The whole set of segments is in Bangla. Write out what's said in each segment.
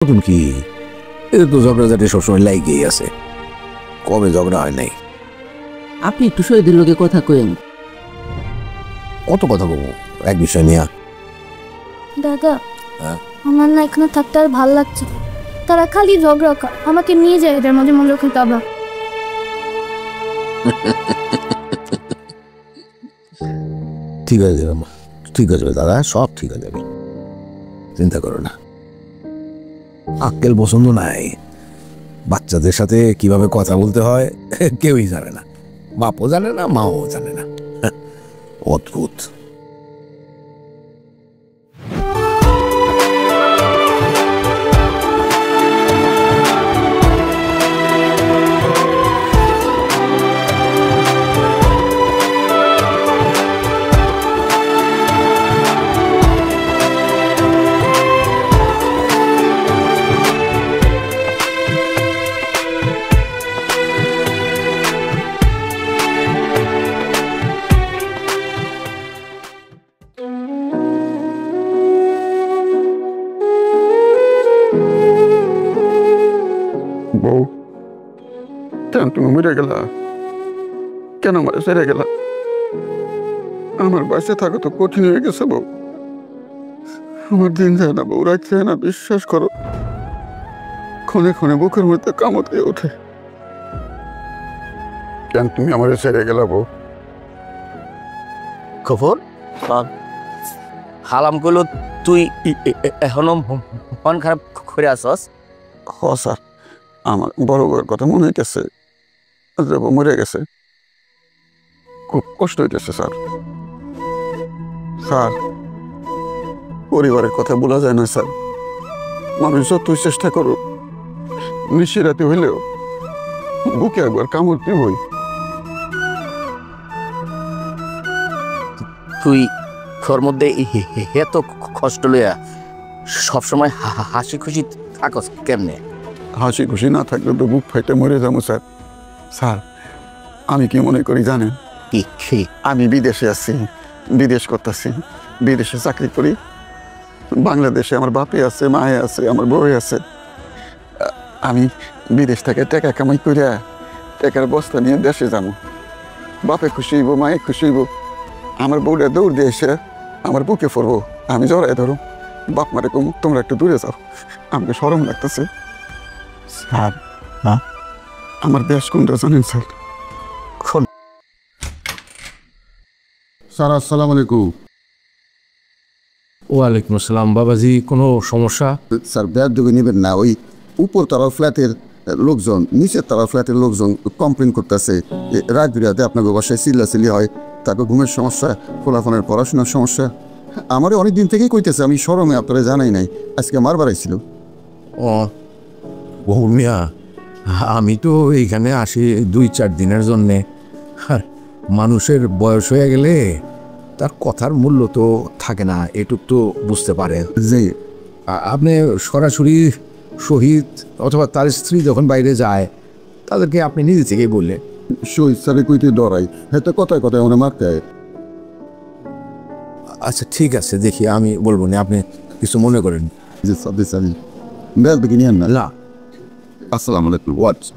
নতুন কি? এদের তো ঝগড়াঝাটি সবসময় লাইগেই আছে, কবে ঝগড়া হয় নাই? আপনি একটু শহীদের লোকে কথা কইেন। কত কথা বলবো এক বিষয় নিয়ে? দাদা, আমার না এখানে থাকতে আর ভাল লাগছে। তারা খালি ঝগড়া করে, আমাকে নিয়ে যায় এদের মাঝে মনে রাখি দাদা। ঠিক আছে ঠিক আছে দাদা, সব ঠিক আছে, চিন্তা করো না। আক্কেল পছন্দ নাই, বাচ্চাদের সাথে কিভাবে কথা বলতে হয় কেউই জানে না, বাপও জানে না, মাও জানে না। অদ্ভুত। বউ, কেন তুমি মরে গেলা? কেন মারা সেরে গেলা? আমার বাসে থাকা তো কঠিন হয়ে গেছে বউ। আমার দিন যায় না বউ, রাত যায় না, বিশ্বাস করো। ক্ষণে ক্ষণে বুকের মধ্যে কামড় দিয়ে ওঠে। কেন তুমি আমার সেরে গেলা বউ? খবর হালাম কইলো তুই এখনো মন খারাপ করে আসস? হ স্যার, আমার বড় বউয়ের কথা মনে হইতেছে, মরে গেছে। খুব কষ্ট হইতেছে স্যার। স্যার, পরিবারের কথা বলা যায় না স্যার। মানুষ যতই চেষ্টা করুক, নিশিরাতে হইলেও বুকে একবার কামড় দিবই। তুই তোর মধ্যে এত কষ্ট লইয়া সবসময় হাসি খুশি থাকস কেমনে? হাসি খুশি না থাকলে তো বুক ফাইটে মরে যাবো স্যার। স্যার, আমি কি মনে করি জানেন? কি? আমি বিদেশে আছি, বিদেশ করতেছি, বিদেশে চাকরি করি। বাংলাদেশে আমার বাপে আছে, মায়ে আছে, আমার বউ আছে। আমি বিদেশ থেকে টাকা কামাই করে টাকার বস্তা নিয়ে দেশে যাবো। বাপে খুশি হইব, মায়ে খুশি হইব। আমার বউটা দৌড় দিয়ে এসে আমার বুকে পড়বো, আমি জড়াই ধরো। বাপ মারে কম, তোমরা একটু দূরে যাও, আমাকে শরম লাগতেছে। স্যার, আমার দেশ কোনটা জানেন স্যার? স্যার আসসালামু আলাইকুম। ওয়ালাইকুম আসসালাম। বাবাজি, কোনো সমস্যা? স্যার ব্যাগ ডুবে নেবেন না, ওই উপর তলার ফ্ল্যাটের লোকজন নিচের তলার ফ্ল্যাটের লোকজন কমপ্লেন করতেছে রাত বিরাতে আপনাদের বাসায় চিল্লাচিল্লি হয়, তারপর ঘুমের সমস্যা, ফোলাফোনের পড়াশোনার সমস্যা। আমারও অনেক দিন থেকেই কইতেছে, আমি শরমে আপনারা জানাই নাই, আজকে আমার বাড়াইছিল। ও বহু মিয়া, আমি তো এইখানে আসি 2-4 দিনের জন্যে। মানুষের বয়স হয়ে গেলে তার কথার মূল্য তো থাকে না, এটুক তো বুঝতে পারেন যে আপনি সরাসরি শহীদ অথবা তার স্ত্রী যখন বাইরে যায় তাদেরকে আপনি নিজে থেকেই বললেন। শহীদ স্যারে কইতে ডরাই, হ্যাঁ তো কথায় কথায় মনে মারতে হয়। আচ্ছা ঠিক আছে, দেখি আমি বলবো না, আপনি কিছু মনে করেন। যে সাথে সাথে ব্যাগ দেখে নিয়েন না। না, আসসালামু আলাইকুম। হোয়াটস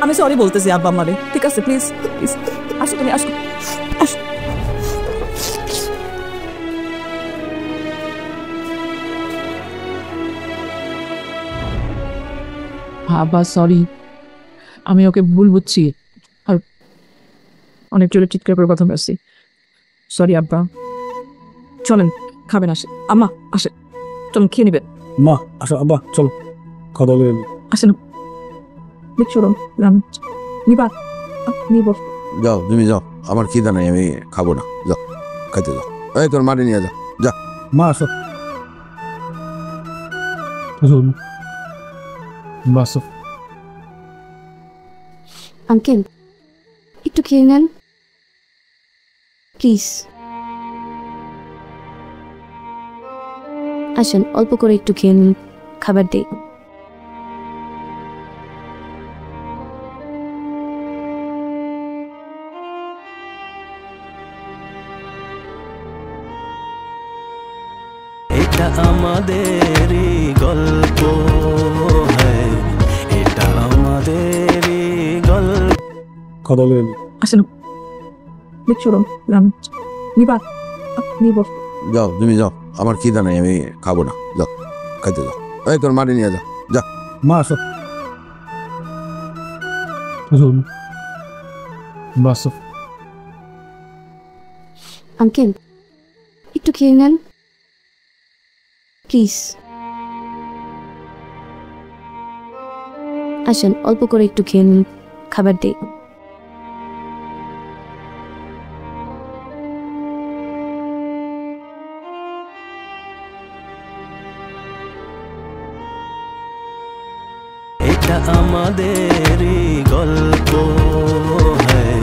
আমি সরি বলতেছি আব্বা আমারে, ঠিক আছে? প্লিজ প্লিজ আসো, তুমি আসো আসো। আব্বা সরি, আমি ওকে ভুল বুঝছি আর অনেক জোরে চিৎকার করে কথা বলছি। সরি আব্বা। চলেন, খাবেন? আসে আম্মা, আসে, চলুন খেয়ে নিবেন। মা আসো, আব্বা চলো খাওয়া দাওয়া করে আসেন দেখছো নিবা নিব। যাও তুমি যাও, আমার খিদা নাই, আমি খাবো না, যাও খাইতে যাও। এই তোর মাটি নিয়ে যাও, যা। মা আসো আসো। আঙ্কেল, একটু খেয়ে নেন প্লিজ। আসেন, অল্প করে একটু খেয়ে নিন, খাবার দেই। এটা আমার আমাদেরই গল্প হ্যাঁ এটা আমাদেরই গল্প। কথা বলে নি। আসেন দেখছো নিবা নিব যাও তুমি যাও, আমার খিদা নাই, আমি খাবো না, যাও খাইতে যাও। এই তোর মাটি নিয়ে যাও, যা। মা আসো আসো মা আসো। আঙ্কেল একটু খেয়ে নেন প্লিজ। আসেন অল্প করে একটু খেয়ে নিন, খাবার দিই। এটা আমাদেরই গল্প হ্যাঁ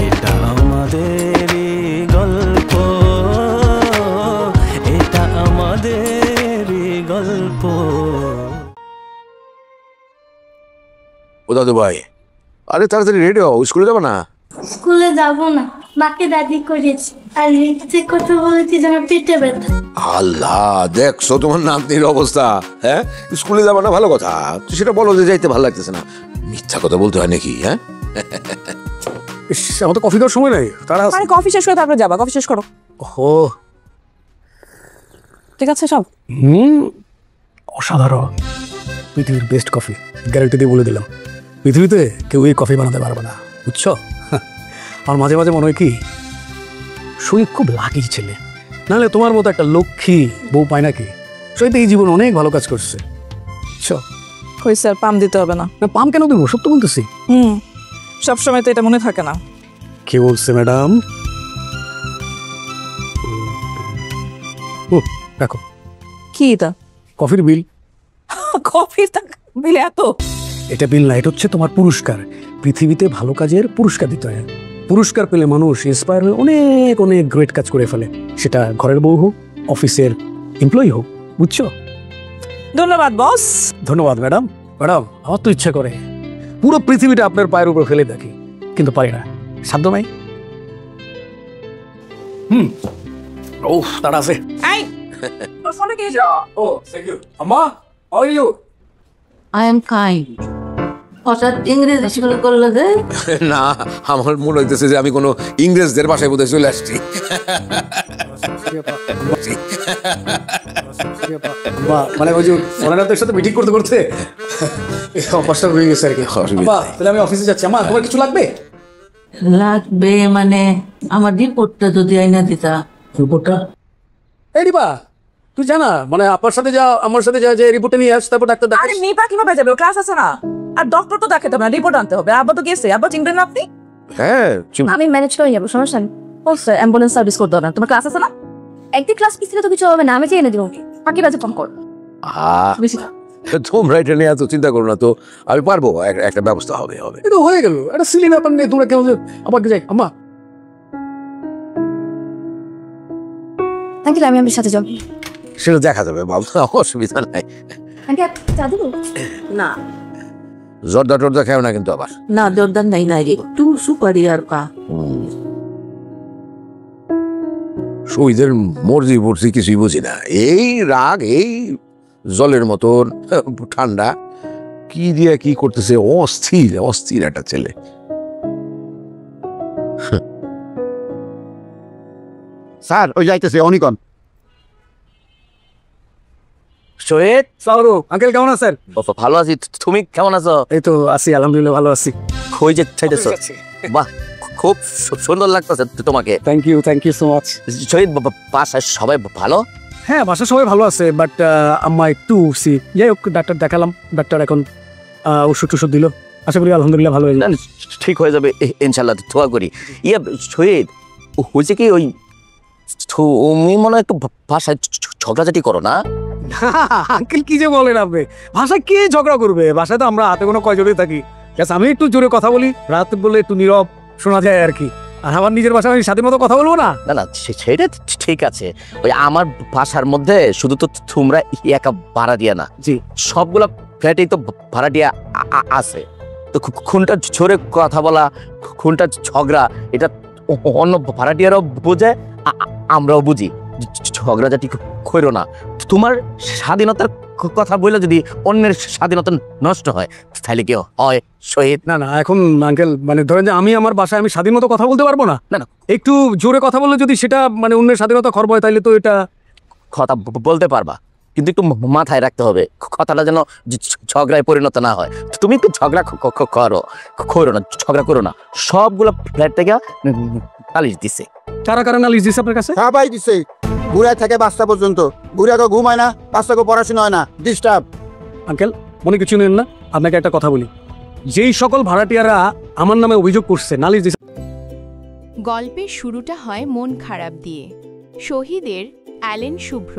এটা আমাদেরই গল্প এটা আমাদেরই গল্প। ও দাদু ভাই, আরে তাড়াতাড়ি রেডি হও, স্কুলে যাবো না? স্কুলে যাব না, মাকে দাদি করেছি আর রিক্সে কথা বলেছি যে আমার পেটে ব্যথা। আল্লাহ, দেখছো তোমার নাতনির অবস্থা। হ্যাঁ, স্কুলে যাবো না ভালো কথা, তুই সেটা বলো যে যাইতে ভালো লাগতেছে না। মিথ্যা কথা বলতে হয় নাকি? হ্যাঁ, আমার তো কফি দেওয়ার সময় নাই, তারা মানে কফি শেষ করে তারপরে যাবা। কফি শেষ করো। ও ঠিক আছে সব? অসাধারণ, পৃথিবীর বেস্ট কফি, গ্যারান্টি দিয়ে বলে দিলাম। পৃথিবীতে কেউ এই কফি বানাতে পারবে না, বুঝছো? আর মাঝে মাঝে মনে হয় কি শহীদ খুব লাকি ছেলে, নাহলে তোমার মতো একটা লক্ষ্মী বউ পায় নাকি? শহীদ এই জীবন অনেক ভালো কাজ করছে, বুঝছো? কই স্যার, পাম দিতে হবে না। না পাম কেন দেবো, সব তো বলতেছি। সবসময় তো এটা মনে থাকে না। কে বলছে ম্যাডাম? দেখো কি এটা? কফির বিল। কফির বিল এত? এটা বিল না, এটা হচ্ছে তোমার পুরস্কার। পৃথিবীতে ভালো কাজের পুরস্কার দিতে হয়। পুরস্কার পেলে মানুষ ইন্সপায়ার হয়ে অনেক অনেক গ্রেট কাজ করে ফেলে, সেটা ঘরের বউ হোক, অফিসের এমপ্লয়ি হোক, বুঝছো? ধন্যবাদ বস। ধন্যবাদ ম্যাডাম। ম্যাডাম, আমার তো ইচ্ছা করে পুরো পৃথিবীটা আপনার পায়ের উপর ফেলে দেখি, কিন্তু পারি না, সাধ্য নাই। ও তারা আছে। এই তোর ফোনে কি যা? ও থ্যাংক ইউ আম্মা, how are you? I am kind. হঠাৎ ইংরেজি শুরু করলো যে? না, আমার মনে হইতেছে যে আমি কোনো ইংরেজদের বাসায় বোধহয় চলে আসছি। মানে ওই যে ওনাদের সাথে মিটিং করতে করতে অভ্যাসটা হয়ে গেছে আর কি। আম্মা, তাহলে আমি অফিসে যাচ্ছি। আম্মা, তোমার কিছু লাগবে? লাগবে মানে আমার রিপোর্টটা যদি আইনা দিতা। রিপোর্টটা? এই রিপা, তুই জানা মানে আপনার সাথে যা, আমার সাথে যা, যে রিপোর্টটা নিয়ে আস, তারপর ডাক্তার দেখাস। আরে নিপা কিভাবে যাবে? ক্লাস আছে না। আর ডক্টর তো দেখাতে হবে না, রিপোর্ট আনতে হবে। আব্বা তো গেছে। আব্বা চিনবেন না আপনি? হ্যাঁ, আমি ম্যানেজ করে যাবো, সমস্যা নেই। ও স্যার, অ্যাম্বুলেন্স সার্ভিস করতে হবে না। তোমার ক্লাস আছে না? একদিন ক্লাস মিস থেকে তো কিছু হবে না, আমি চেয়ে এনে দেবো। বাকি বাজে কম কর। বেশি তোমরা এটা নিয়ে এত চিন্তা করো না তো, আমি পারবো, একটা ব্যবস্থা হবে। এটা হয়ে গেল, এটা সিলি ব্যাপার নেই। তোমরা কেন যে আমাকে যাই? আম্মা, আঙ্কেল আমি আমার সাথে যাবো। সেটা দেখা যাবে বাবা, অসুবিধা নাই। আঙ্কেল চা দেবো? না জর্দা টর্দা খাও না কিন্তু আবার। না, জর্দান নাই নাই রে, একটু সুপারি আর পা। শহীদের মর্জি পড়ছি কিছুই বুঝি না। এই রাগ, এই জলের মতন ঠান্ডা, কি দিয়ে কি করতেছে, অস্থির অস্থির একটা ছেলে। স্যার ওই যাইতেছে অনিকন। শহীদ, সাউরু আঙ্কেল কেমন আছেন? ভালো আছি, তুমি কেমন আছো? এই তো আছি, আলহামদুলিল্লাহ ভালো আছি। কই যে চাইতেছো? বাহ, খুব সুন্দর লাগতেছে তোমাকে। Thank you so much. Shahid, বাসায় সবাই ভালো? হ্যাঁ, বাসা সবাই ভালো আছে, বাট আম্মা একটু যাই হোক, ডাক্তার দেখালাম, ডাক্তার এখন ওষুধ টষুধ দিল, আশা করি আলহামদুলিল্লাহ ভালো হয়ে যাবে। ঠিক হয়ে যাবে ইনশাল্লাহ, দোয়া করি। ইয়ে শহীদ, হয়েছে কি, ওই তুমি মনে হয় একটু ভাষায় ঝগড়াঝাটি করো না? আঙ্কেল কি যে বলেন আপনি, ভাষায় কে ঝগড়া করবে? ভাষায় তো আমরা হাতে কোনো কয়জনই থাকি। আমি একটু জোরে কথা বলি, রাত বলে একটু নীরব শোনা যায় আর কি। আর আমার নিজের ভাষায় আমি স্বাধীন মতো কথা বলবো না? না না, সেটা ঠিক আছে। ওই আমার ভাষার মধ্যে শুধু তো তোমরা একা ভাড়া দিয়া না, জি সবগুলা ফ্ল্যাটেই তো ভাড়া দিয়া আছে। তো কোনটা জোরে কথা বলা, কোনটা ঝগড়া, এটা অন্য ভাড়াটিয়ারাও বোঝে, আমরাও বুঝি। ঝগড়াঝাটি করো না। তোমার স্বাধীনতার কথা বলে যদি অন্যের স্বাধীনতা নষ্ট হয় তাহলে কি হয় শহীদ? না না, এখন আঙ্কেল মানে ধরেন যে আমি আমার বাসায় আমি স্বাধীন মতো কথা বলতে পারবো না? না না, একটু জোরে কথা বললে যদি সেটা মানে অন্যের স্বাধীনতা খর্ব হয় তাহলে তো এটা। কথা বলতে পারবা, কিন্তু একটু মাথায় রাখতে হবে কথাটা যেন ঝগড়ায় পরিণত না হয়। তুমি একটু ঝগড়া করো না, ঝগড়া করো না। সবগুলো ফ্ল্যাট থেকে নালিশ দিছে। কারা কারা নালিশ দিছে আপনার কাছে? হ্যাঁ ভাই দিছে, বুড়া থেকে 5টা পর্যন্ত। বুড়া তো ঘুম হয় না, 5টাকে পড়াশোনা হয় না, ডিস্টার্ব। আঙ্কেল মনে কিছু নেন না, আপনাকে একটা কথা বলি, যেই সকল ভাড়াটিয়ারা আমার নামে অভিযোগ করছে নালিশ দিছে। গল্পের শুরুটা হয় মন খারাপ দিয়ে। শহীদের অ্যালেন শুভ্র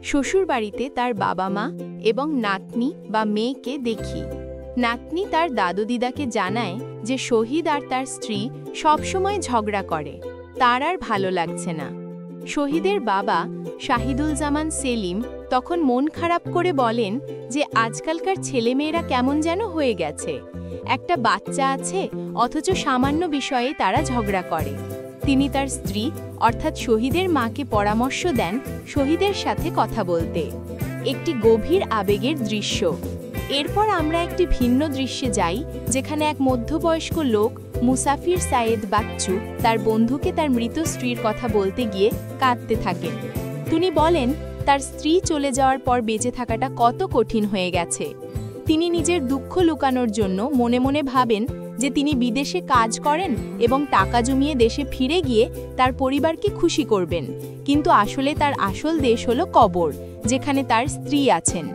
শ্বশুরবাড়িতে তার বাবা মা এবং নাতনি বা মেয়েকে দেখি। নাতনি তার দাদু দিদাকে জানায় যে শহীদ আর তার স্ত্রী সবসময় ঝগড়া করে, তার আর ভালো লাগছে না। শহীদের বাবা শাহিদুল জামান সেলিম তখন মন খারাপ করে বলেন যে আজকালকার ছেলেমেয়েরা কেমন যেন হয়ে গেছে, একটা বাচ্চা আছে অথচ সামান্য বিষয়ে তারা ঝগড়া করে। তিনি তার স্ত্রী অর্থাৎ শহীদের মাকে পরামর্শ দেন শহীদের সাথে কথা বলতে। একটি গভীর আবেগের দৃশ্য। এরপর আমরা একটি ভিন্ন দৃশ্যে যাই, যেখানে এক মধ্যবয়স্ক লোক মুসাফির সায়েদ বাচ্চু তার বন্ধুকে তার মৃত স্ত্রীর কথা বলতে গিয়ে কাঁদতে থাকেন। তিনি বলেন তার স্ত্রী চলে যাওয়ার পর বেঁচে থাকাটা কত কঠিন হয়ে গেছে। তিনি নিজের দুঃখ লুকানোর জন্য মনে মনে ভাবেন যে তিনি বিদেশে কাজ করেন এবং টাকা জমিয়ে দেশে ফিরে গিয়ে তার পরিবারকে খুশি করবেন, কিন্তু আসলে তার আসল দেশ হলো কবর, যেখানে তার স্ত্রী আছেন।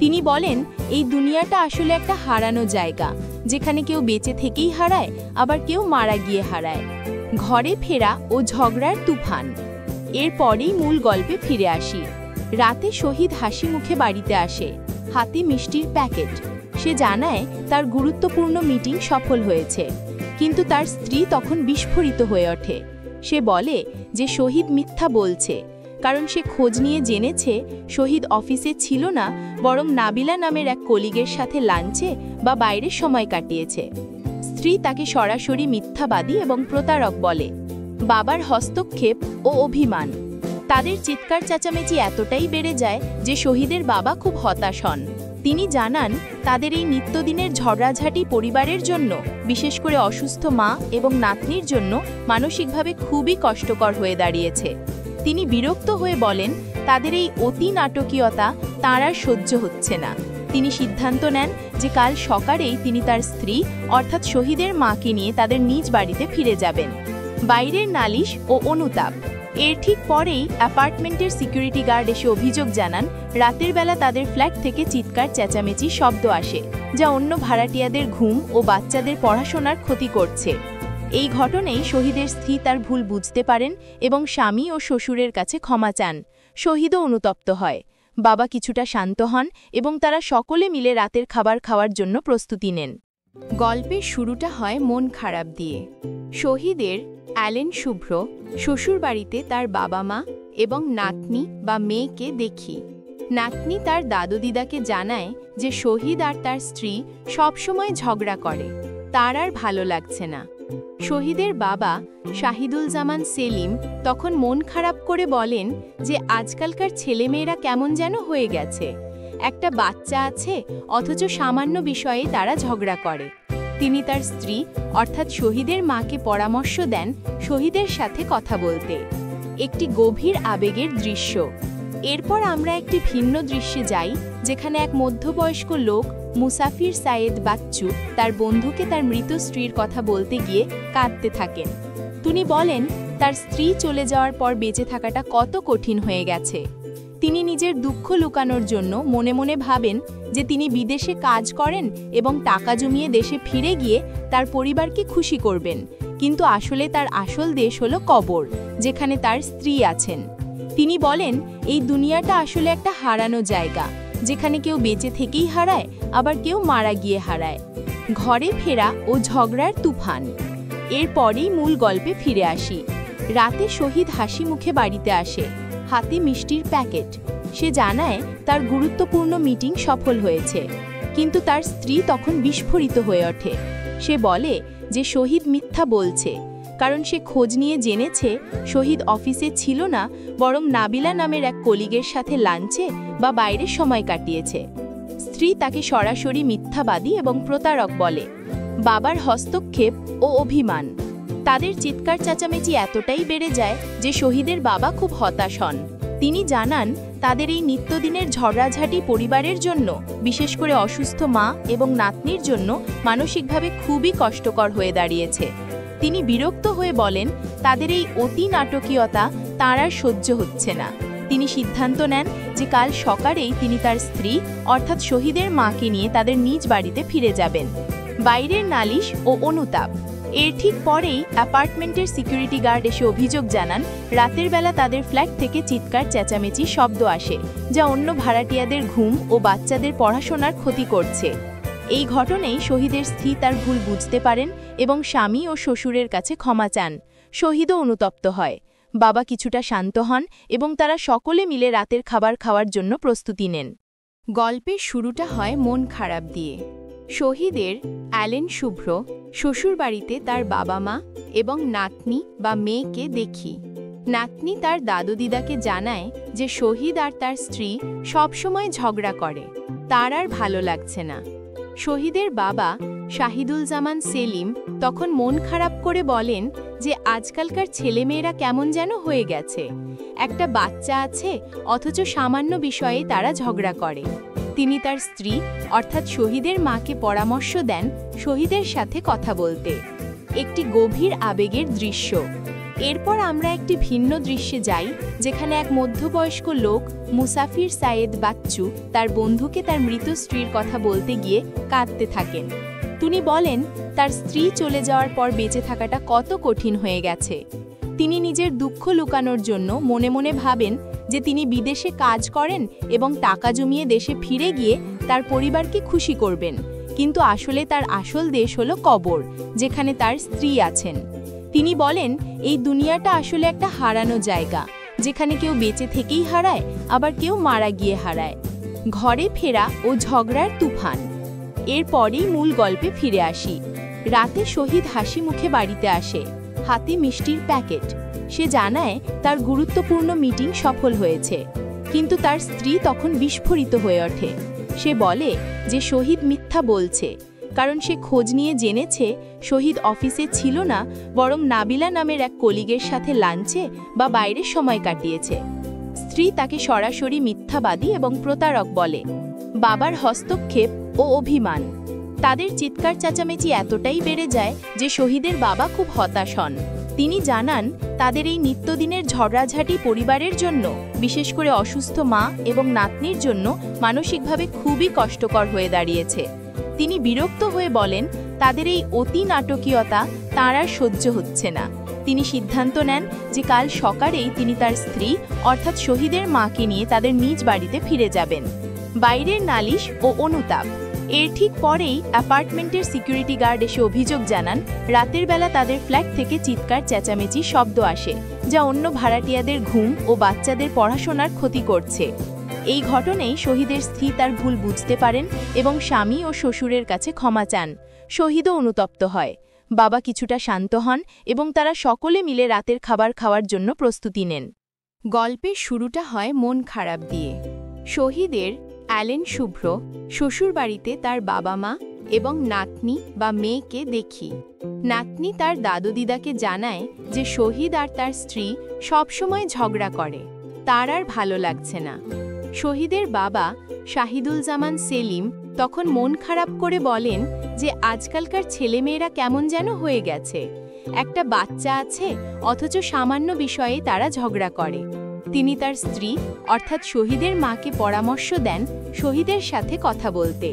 তিনি বলেন এই দুনিয়াটা আসলে একটা হারানো জায়গা, যেখানে কেউ বেঁচে থেকেই হারায়, আবার কেউ মারা গিয়ে হারায়। ঘরে ফেরা ও ঝগড়ার তুফান। এরপরেই মূল গল্পে ফিরে আসি। রাতে শহীদ হাসি মুখে বাড়িতে আসে, হাতে মিষ্টির প্যাকেট। সে জানায় তার গুরুত্বপূর্ণ মিটিং সফল হয়েছে, কিন্তু তার স্ত্রী তখন বিস্ফোরিত হয়ে ওঠে। সে বলে যে শহীদ মিথ্যা বলছে, কারণ সে খোঁজ নিয়ে জেনেছে শহীদ অফিসে ছিল না, বরং নাবিলা নামের এক কলিগের সাথে লাঞ্চে বা বাইরে সময় কাটিয়েছে। স্ত্রী তাকে সরাসরি মিথ্যাবাদী এবং প্রতারক বলে। বাবার হস্তক্ষেপ ও অভিমান। তাদের চিৎকার চেঁচামেচি এতটাই বেড়ে যায় যে শহীদের বাবা খুব হতাশ হন। তিনি জানান তাদের এই নিত্যদিনের ঝগড়াঝাটি পরিবারের জন্য, বিশেষ করে অসুস্থ মা এবং নাতনির জন্য মানসিকভাবে খুবই কষ্টকর হয়ে দাঁড়িয়েছে। তিনি বিরক্ত হয়ে বলেন তাদের এই অতি নাটকীয়তা তাঁর আর সহ্য হচ্ছে না। তিনি সিদ্ধান্ত নেন যে কাল সকালেই তিনি তার স্ত্রী অর্থাৎ শহীদের মাকে নিয়ে তাদের নিজ বাড়িতে ফিরে যাবেন। বাইরের নালিশ ও অনুতাপ। এর ঠিক পরেই অ্যাপার্টমেন্টের সিকিউরিটি গার্ড এসে অভিযোগ জানান রাতের বেলা তাদের ফ্ল্যাট থেকে চিৎকার চেঁচামেচি শব্দ আসে, যা অন্য ভাড়াটিয়াদের ঘুম ও বাচ্চাদের পড়াশোনার ক্ষতি করছে। এই ঘটনায় শহীদের স্ত্রী তার ভুল বুঝতে পারেন এবং স্বামী ও শ্বশুরের কাছে ক্ষমা চান। শহীদও অনুতপ্ত হয়। বাবা কিছুটা শান্ত হন এবং তারা সকলে মিলে রাতের খাবার খাওয়ার জন্য প্রস্তুতি নেন। গল্পের শুরুটা হয় মন খারাপ দিয়ে। শহীদের অ্যালেন শুভ্র শ্বশুরবাড়িতে তার বাবা মা এবং নাতনি বা মেয়েকে দেখি। নাতনি তার দাদু দিদাকে জানায় যে শহীদ আর তার স্ত্রী সবসময় ঝগড়া করে, তার আর ভালো লাগছে না। শহীদের বাবা শাহিদুল জামান সেলিম তখন মন খারাপ করে বলেন যে আজকালকার ছেলেমেয়েরা কেমন যেন হয়ে গেছে, একটা বাচ্চা আছে অথচ সামান্য বিষয়ে তারা ঝগড়া করে। তিনি তার স্ত্রী অর্থাৎ শহীদের মাকে পরামর্শ দেন শহীদের সাথে কথা বলতে। একটি গভীর আবেগের দৃশ্য। এরপর আমরা একটি ভিন্ন দৃশ্যে যাই, যেখানে এক মধ্যবয়স্ক লোক মুসাফির সায়েদ বাচ্চু তার বন্ধুকে তার মৃত স্ত্রীর কথা বলতে গিয়ে কাঁদতে থাকেন। তিনি বলেন তার স্ত্রী চলে যাওয়ার পর বেঁচে থাকাটা কত কঠিন হয়ে গেছে। তিনি নিজের দুঃখ লুকানোর জন্য মনে মনে ভাবেন যে তিনি বিদেশে কাজ করেন এবং টাকা জমিয়ে দেশে ফিরে গিয়ে তার পরিবারকে খুশি করবেন, কিন্তু আসলে তার আসল দেশ হলো কবর, যেখানে তার স্ত্রী আছেন। তিনি বলেন এই দুনিয়াটা আসলে একটা হারানো জায়গা, যেখানে কেউ বেঁচে থেকেই হারায়, আবার কেউ মারা গিয়ে হারায়। ঘরে ফেরা ও ঝগড়ার তুফান। এরপরেই মূল গল্পে ফিরে আসি। রাতে শহীদ হাসি মুখে বাড়িতে আসে, হাতে মিষ্টির প্যাকেট। সে জানায় তার গুরুত্বপূর্ণ মিটিং সফল হয়েছে, কিন্তু তার স্ত্রী তখন বিস্ফোরিত হয়ে ওঠে। সে বলে যে শহীদ মিথ্যা বলছে, কারণ সে খোঁজ নিয়ে জেনেছে শহীদ অফিসে ছিল না, বরং নাবিলা নামের এক কলিগের সাথে লাঞ্চে বা বাইরে সময় কাটিয়েছে। স্ত্রী তাকে সরাসরি মিথ্যাবাদী এবং প্রতারক বলে। বাবার হস্তক্ষেপ ও অভিমান। তাদের চিৎকার চেঁচামেচি এতটাই বেড়ে যায় যে শহীদের বাবা খুব হতাশ হন। তিনি জানান তাদের এই নিত্যদিনের ঝগড়াঝাটি পরিবারের জন্য, বিশেষ করে অসুস্থ মা এবং নাতনির জন্য মানসিকভাবে খুবই কষ্টকর হয়ে দাঁড়িয়েছে। তিনি বিরক্ত হয়ে বলেন তাদের এই অতি নাটকীয়তা তাঁর আর সহ্য হচ্ছে না। তিনি সিদ্ধান্ত নেন যে কাল সকালেই তিনি তার স্ত্রী অর্থাৎ শহীদের মাকে নিয়ে তাদের নিজ বাড়িতে ফিরে যাবেন। বাইরের নালিশ ও অনুতাপ। এর ঠিক পরেই অ্যাপার্টমেন্টের সিকিউরিটি গার্ড এসে অভিযোগ জানান রাতের বেলা তাদের ফ্ল্যাট থেকে চিৎকার চেঁচামেচি শব্দ আসে, যা অন্য ভাড়াটিয়াদের ঘুম ও বাচ্চাদের পড়াশোনার ক্ষতি করছে। এই ঘটনায় শহীদের স্ত্রী তার ভুল বুঝতে পারেন এবং স্বামী ও শ্বশুরের কাছে ক্ষমা চান। শহীদও অনুতপ্ত হয়। বাবা কিছুটা শান্ত হন এবং তারা সকলে মিলে রাতের খাবার খাওয়ার জন্য প্রস্তুতি নেন। গল্পের শুরুটা হয় মন খারাপ দিয়ে। শহীদের অ্যালেন শুভ্র শ্বশুরবাড়িতে তার বাবা মা এবং নাতনি বা মেয়েকে দেখি। নাতনি তার দাদু দিদাকে জানায় যে শহীদ আর তার স্ত্রী সবসময় ঝগড়া করে, তার আর ভালো লাগছে না। শহীদের বাবা শাহিদুল জামান সেলিম তখন মন খারাপ করে বলেন যে আজকালকার ছেলেমেয়েরা কেমন যেন হয়ে গেছে, একটা বাচ্চা আছে অথচ সামান্য বিষয়ে তারা ঝগড়া করে। তিনি তার স্ত্রী অর্থাৎ শহীদের মাকে পরামর্শ দেন শহীদের সাথে কথা বলতে। একটি গভীর আবেগের দৃশ্য। এরপর আমরা একটি ভিন্ন দৃশ্যে যাই, যেখানে এক মধ্যবয়স্ক লোক মুসাফির সায়েদ বাচ্চু তার বন্ধুকে তার মৃত স্ত্রীর কথা বলতে গিয়ে কাঁদতে থাকেন। তিনি বলেন তার স্ত্রী চলে যাওয়ার পর বেঁচে থাকাটা কত কঠিন হয়ে গেছে। তিনি নিজের দুঃখ লুকানোর জন্য মনে মনে ভাবেন যে তিনি বিদেশে কাজ করেন এবং টাকা জমিয়ে দেশে ফিরে গিয়ে তার পরিবারকে খুশি করবেন, কিন্তু আসলে তার আসল দেশ হলো কবর, যেখানে তার স্ত্রী আছেন। তিনি বলেন এই দুনিয়াটা আসলে একটা হারানো জায়গা, যেখানে কেউ বেঁচে থেকেই হারায়, আবার কেউ মারা গিয়ে হারায়। ঘরে ফেরা ও ঝগড়ার তুফান। এরপরেই মূল গল্পে ফিরে আসি। রাতে শহীদ হাসি মুখে বাড়িতে আসে, হাতে মিষ্টির প্যাকেট। সে জানায় তার গুরুত্বপূর্ণ মিটিং সফল হয়েছে, কিন্তু তার স্ত্রী তখন বিস্ফোরিত হয়ে ওঠে। সে বলে যে শহীদ মিথ্যা বলছে, কারণ সে খোঁজ নিয়ে জেনেছে শহীদ অফিসে ছিল না, বরং নাবিলা নামের এক কলিগের সাথে লাঞ্চে বা বাইরে সময় কাটিয়েছে। স্ত্রী তাকে সরাসরি মিথ্যাবাদী এবং প্রতারক বলে। বাবার হস্তক্ষেপ ও অভিমান। তাদের চিৎকার চেঁচামেচি এতটাই বেড়ে যায় যে শহীদের বাবা খুব হতাশ হন। তিনি জানান তাদের এই নিত্যদিনের ঝগড়াঝাটি পরিবারের জন্য, বিশেষ করে অসুস্থ মা এবং নাতনির জন্য মানসিকভাবে খুবই কষ্টকর হয়ে দাঁড়িয়েছে। তিনি বিরক্ত হয়ে বলেন তাদের এই অতি নাটকীয়তা তাঁর আর সহ্য হচ্ছে না। তিনি সিদ্ধান্ত নেন যে কাল সকালেই তিনি তার স্ত্রী অর্থাৎ শহীদের মাকে নিয়ে তাদের নিজ বাড়িতে ফিরে যাবেন। বাইরের নালিশ ও অনুতাপ। এর ঠিক পরেই অ্যাপার্টমেন্টের সিকিউরিটি গার্ড এসে অভিযোগ জানান রাতের বেলা তাদের ফ্ল্যাট থেকে চিৎকার চেঁচামেচি শব্দ আসে, যা অন্য ভাড়াটিয়াদের ঘুম ও বাচ্চাদের পড়াশোনার ক্ষতি করছে। এই ঘটনায় শহীদের স্ত্রী তার ভুল বুঝতে পারেন এবং স্বামী ও শ্বশুরের কাছে ক্ষমা চান। শহীদও অনুতপ্ত হয়। বাবা কিছুটা শান্ত হন এবং তারা সকলে মিলে রাতের খাবার খাওয়ার জন্য প্রস্তুতি নেন। গল্পের শুরুটা হয় মন খারাপ দিয়ে। শহীদের অ্যালেন শুভ্র শ্বশুরবাড়িতে তার বাবা মা এবং নাতনি বা মেয়েকে দেখি। নাতনি তার দাদু দিদাকে জানায় যে শহীদ আর তার স্ত্রী সবসময় ঝগড়া করে, তার আর ভালো লাগছে না। শহীদের বাবা শাহিদুল জামান সেলিম তখন মন খারাপ করে বলেন যে আজকালকার ছেলেমেয়েরা কেমন যেন হয়ে গেছে, একটা বাচ্চা আছে অথচ সামান্য বিষয়ে তারা ঝগড়া করে। তিনি তার স্ত্রী অর্থাৎ শহীদের মাকে পরামর্শ দেন শহীদের সাথে কথা বলতে।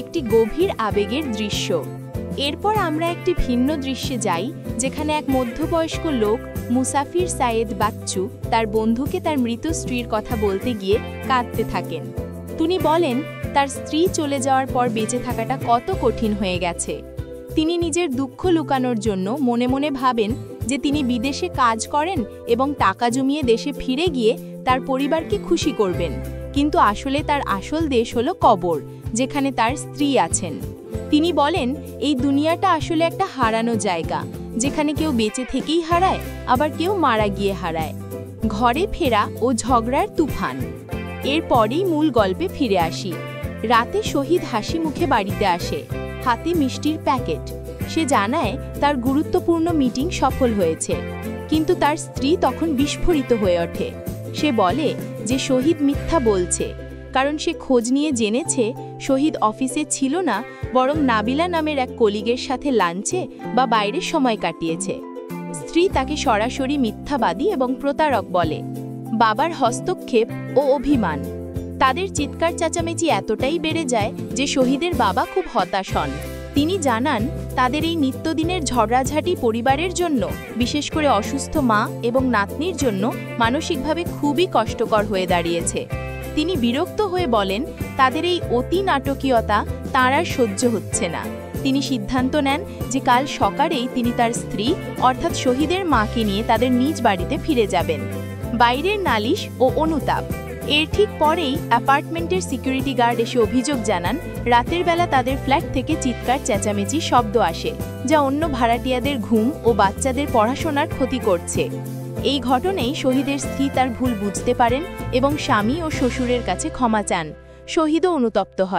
একটি গভীর আবেগের দৃশ্য। এরপর আমরা একটি ভিন্ন দৃশ্যে যাই, যেখানে এক মধ্যবয়স্ক লোক মুসাফির সায়েদ বাচ্চু তার বন্ধুকে তার মৃত স্ত্রীর কথা বলতে গিয়ে কাঁদতে থাকেন। তিনি বলেন তার স্ত্রী চলে যাওয়ার পর বেঁচে থাকাটা কত কঠিন হয়ে গেছে। তিনি নিজের দুঃখ লুকানোর জন্য মনে মনে ভাবেন যে তিনি বিদেশে কাজ করেন এবং টাকা জমিয়ে দেশে ফিরে গিয়ে তার পরিবারকে খুশি করবেন, কিন্তু আসলে তার আসল দেশ হলো কবর, যেখানে তার স্ত্রী আছেন। তিনি বলেন এই দুনিয়াটা আসলে একটা হারানো জায়গা, যেখানে কেউ বেঁচে থেকেই হারায়, আবার কেউ মারা গিয়ে হারায়। ঘরে ফেরা ও ঝগড়ার তুফান। এরপরেই মূল গল্পে ফিরে আসি। রাতে শহীদ হাসি মুখে বাড়িতে আসে, হাতে মিষ্টির প্যাকেট। সে জানায় তার গুরুত্বপূর্ণ মিটিং সফল হয়েছে, কিন্তু তার স্ত্রী তখন বিস্ফোরিত হয়ে ওঠে। সে বলে যে শহীদ মিথ্যা বলছে, কারণ সে খোঁজ নিয়ে জেনেছে শহীদ অফিসে ছিল না, বরং নাবিলা নামের এক কলিগের সাথে লাঞ্চে বা বাইরে সময় কাটিয়েছে। স্ত্রী তাকে সরাসরি মিথ্যাবাদী এবং প্রতারক বলে। বাবার হস্তক্ষেপ ও অভিমান। তাদের চিৎকার চেঁচামেচি এতটাই বেড়ে যায় যে শহীদের বাবা খুব হতাশ হন। তিনি জানান তাদের এই নিত্যদিনের ঝগড়াঝাটি পরিবারের জন্য, বিশেষ করে অসুস্থ মা এবং নাতনির জন্য মানসিকভাবে খুবই কষ্টকর হয়ে দাঁড়িয়েছে। তিনি বিরক্ত হয়ে বলেন তাদের এই অতি নাটকীয়তা তাঁর আর সহ্য হচ্ছে না। তিনি সিদ্ধান্ত নেন যে কাল সকালেই তিনি তার স্ত্রী অর্থাৎ শহীদের মাকে নিয়ে তাদের নিজ বাড়িতে ফিরে যাবেন। বাইরের নালিশ ও অনুতাপ। এর ঠিক পরেই অ্যাপার্টমেন্টের সিকিউরিটি গার্ড এসে অভিযোগ জানান রাতের বেলা তাদের ফ্ল্যাট থেকে চিৎকার চেঁচামেচি শব্দ আসে, যা অন্য ভাড়াটিয়াদের ঘুম ও বাচ্চাদের পড়াশোনার ক্ষতি করছে। এই ঘটনায় শহীদের স্ত্রী তার ভুল বুঝতে পারেন এবং স্বামী ও শ্বশুরের কাছে ক্ষমা চান। শহীদও অনুতপ্ত হয়।